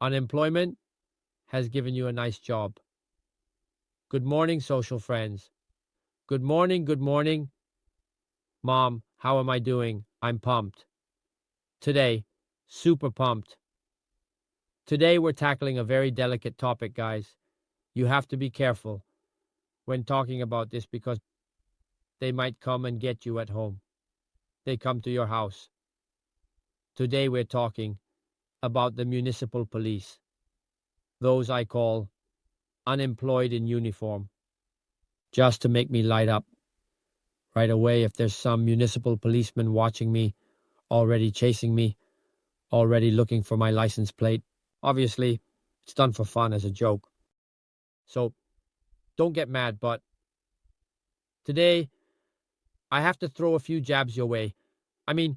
Unemployment has given you a nice job. Good morning, social friends. Good morning, Mom. How am I doing? I'm pumped. Today, super pumped. Today, we're tackling a very delicate topic, guys. You have to be careful when talking about this because they might come and get you at home. They come to your house. Today, we're talking about the municipal police, those I call unemployed in uniform, just to make me light up right away if there's some municipal policeman watching me, already chasing me, already looking for my license plate. Obviously, it's done for fun as a joke. So don't get mad, but today I have to throw a few jabs your way. I mean,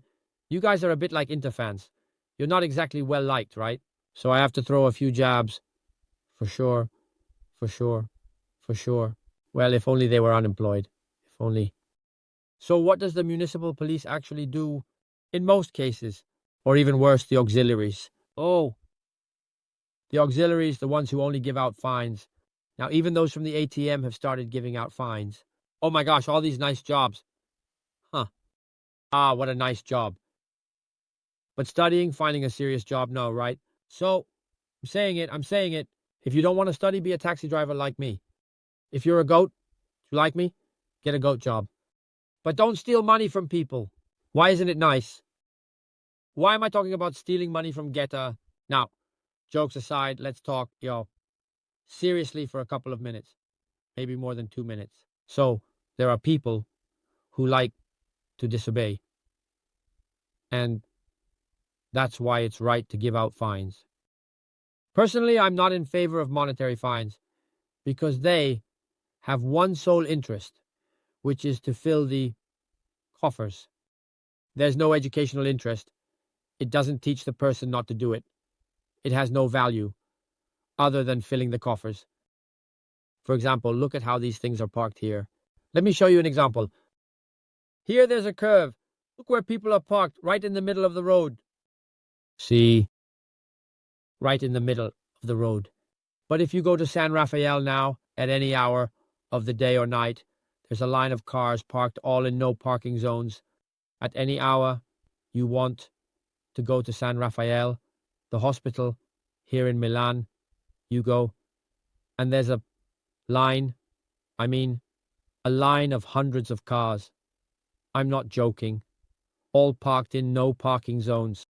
you guys are a bit like Inter fans. You're not exactly well liked, right? So I have to throw a few jabs. For sure, for sure, for sure. Well, if only they were unemployed. If only. So what does the municipal police actually do in most cases? Or even worse, the auxiliaries. Oh, the auxiliaries, the ones who only give out fines. Now, even those from the ATM have started giving out fines. Oh my gosh, all these nice jobs. Huh. Ah, what a nice job. But studying, finding a serious job, no, right? So, I'm saying it. If you don't want to study, be a taxi driver like me. If you're a goat, you like me, get a goat job. But don't steal money from people. Why isn't it nice? Why am I talking about stealing money from Geta? Now, jokes aside, let's talk, seriously for a couple of minutes. Maybe more than 2 minutes. So, there are people who like to disobey. And that's why it's right to give out fines. Personally, I'm not in favor of monetary fines because they have one sole interest, which is to fill the coffers. There's no educational interest. It doesn't teach the person not to do it. It has no value other than filling the coffers. For example, look at how these things are parked here. Let me show you an example. Here there's a curve. Look where people are parked, right in the middle of the road. See? Right in the middle of the road. But if you go to San Rafael now, at any hour of the day or night, there's a line of cars parked all in no parking zones. At any hour you want to go to San Rafael, the hospital here in Milan, you go, and there's a line, a line of hundreds of cars. I'm not joking. All parked in no parking zones.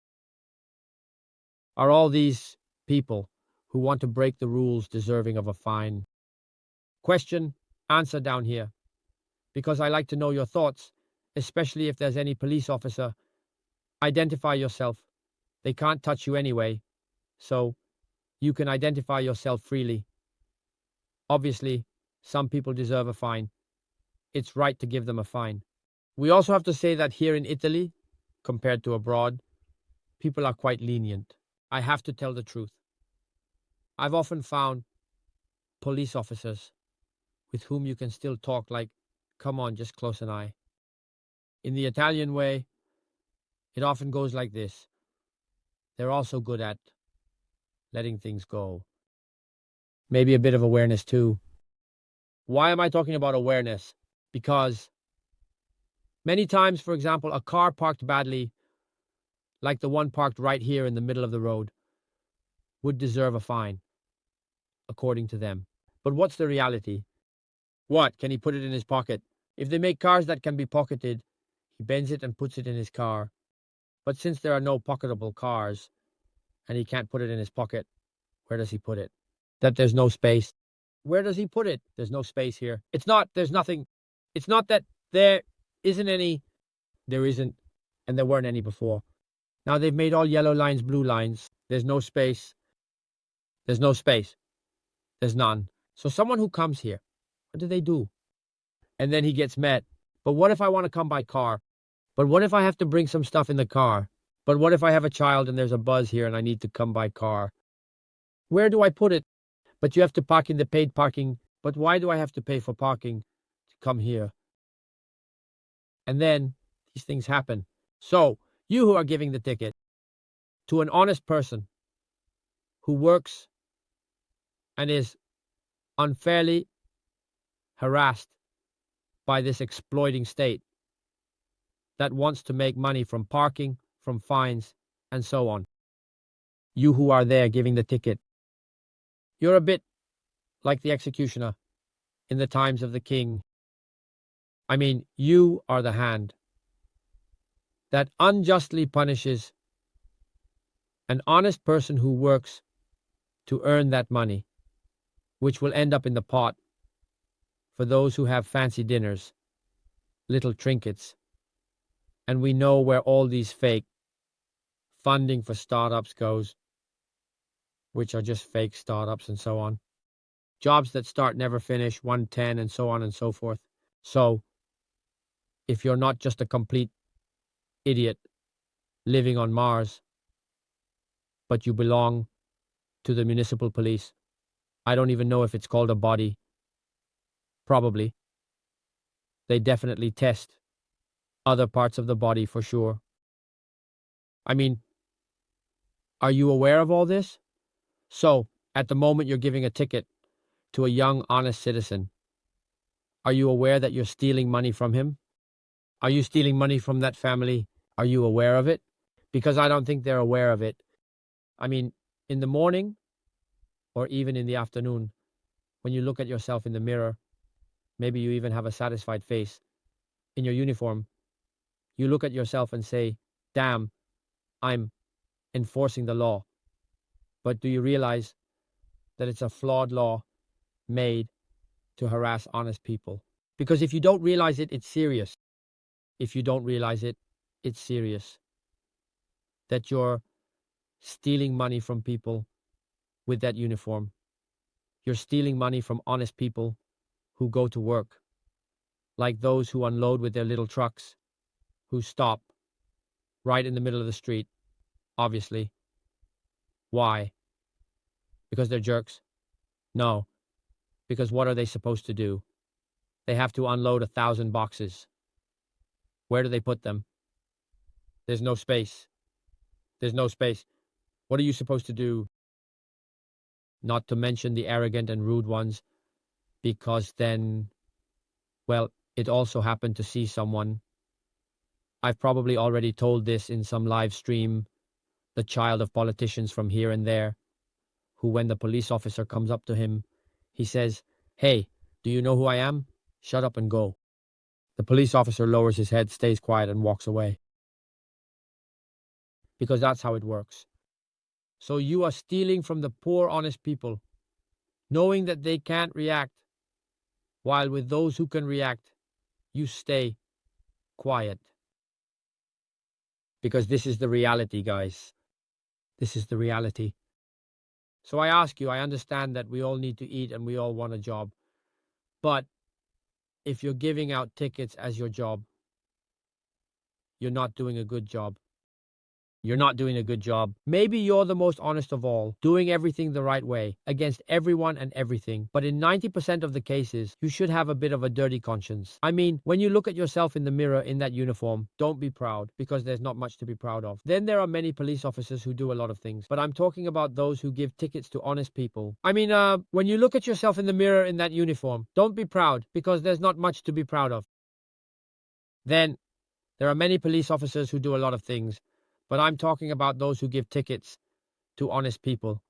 Are all these people who want to break the rules deserving of a fine? Question, answer down here. Because I like to know your thoughts, especially if there's any police officer. Identify yourself. They can't touch you anyway, so you can identify yourself freely. Obviously, some people deserve a fine. It's right to give them a fine. We also have to say that here in Italy, compared to abroad, people are quite lenient. I have to tell the truth. I've often found police officers with whom you can still talk like, come on, just close an eye. In the Italian way, it often goes like this. They're also good at letting things go. Maybe a bit of awareness too. Why am I talking about awareness? Because many times, for example, a car parked badly, like the one parked right here in the middle of the road, would deserve a fine, according to them. But what's the reality? What? Can he put it in his pocket? If they make cars that can be pocketed, he bends it and puts it in his car. But since there are no pocketable cars, and he can't put it in his pocket, where does he put it? That there's no space. Where does he put it? There's no space here. There's nothing. It's not that there isn't any. There isn't, and there weren't any before. Now they've made all yellow lines blue lines. There's no space. There's no space. There's none. So someone who comes here, what do they do? And then he gets met. But what if I want to come by car? But what if I have to bring some stuff in the car? But what if I have a child and there's a buzz here and I need to come by car? Where do I put it? But you have to park in the paid parking. But why do I have to pay for parking to come here? And then these things happen. So, you who are giving the ticket to an honest person who works and is unfairly harassed by this exploiting state that wants to make money from parking, from fines, and so on. You who are there giving the ticket, you're a bit like the executioner in the times of the king. I mean, you are the hand that unjustly punishes an honest person who works to earn that money, which will end up in the pot for those who have fancy dinners, little trinkets. And we know where all these fake funding for startups goes, which are just fake startups and so on. Jobs that start, never finish, 110 and so on and so forth. So, if you're not just a complete idiot living on Mars, but you belong to the municipal police, I don't even know if it's called a body. Probably. They definitely test other parts of the body for sure. I mean, are you aware of all this? So, at the moment you're giving a ticket to a young, honest citizen, are you aware that you're stealing money from him? Are you stealing money from that family? Are you aware of it? Because I don't think they're aware of it. I mean, in the morning or even in the afternoon, when you look at yourself in the mirror, maybe you even have a satisfied face in your uniform, you look at yourself and say, damn, I'm enforcing the law. But do you realize that it's a flawed law made to harass honest people? Because if you don't realize it, it's serious. If you don't realize it, it's serious. That you're stealing money from people with that uniform. You're stealing money from honest people who go to work, like those who unload with their little trucks, who stop right in the middle of the street, obviously. Why? Because they're jerks? No. Because what are they supposed to do? They have to unload 1,000 boxes. Where do they put them? There's no space. There's no space. What are you supposed to do? Not to mention the arrogant and rude ones, because then, well, it also happened to see someone. I've probably already told this in some live stream, the child of politicians from here and there, who when the police officer comes up to him, he says, "Hey, do you know who I am? Shut up and go." The police officer lowers his head, stays quiet, and walks away. Because that's how it works. So you are stealing from the poor, honest people, knowing that they can't react, while with those who can react, you stay quiet. Because this is the reality, guys. This is the reality. So I ask you, I understand that we all need to eat and we all want a job. But if you're giving out tickets as your job, you're not doing a good job. You're not doing a good job. Maybe you're the most honest of all, doing everything the right way, against everyone and everything. But in 90% of the cases, you should have a bit of a dirty conscience. I mean, when you look at yourself in the mirror in that uniform, don't be proud, because there's not much to be proud of. Then there are many police officers who do a lot of things, but I'm talking about those who give tickets to honest people. I mean, when you look at yourself in the mirror in that uniform, don't be proud, because there's not much to be proud of. Then there are many police officers who do a lot of things, but I'm talking about those who give tickets to honest people.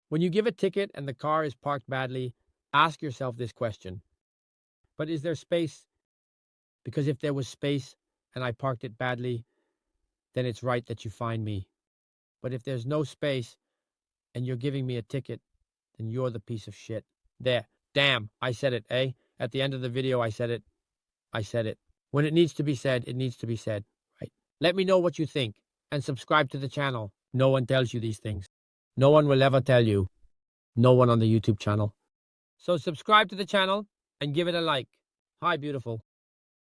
When you give a ticket and the car is parked badly, ask yourself this question. But is there space? Because if there was space and I parked it badly, then it's right that you fine me. But if there's no space and you're giving me a ticket, then you're the piece of shit. There. Damn, I said it, eh? At the end of the video, I said it. I said it. When it needs to be said, it needs to be said. Let me know what you think, and subscribe to the channel. No one tells you these things. No one will ever tell you. No one on the YouTube channel. So subscribe to the channel and give it a like. Hi, beautiful.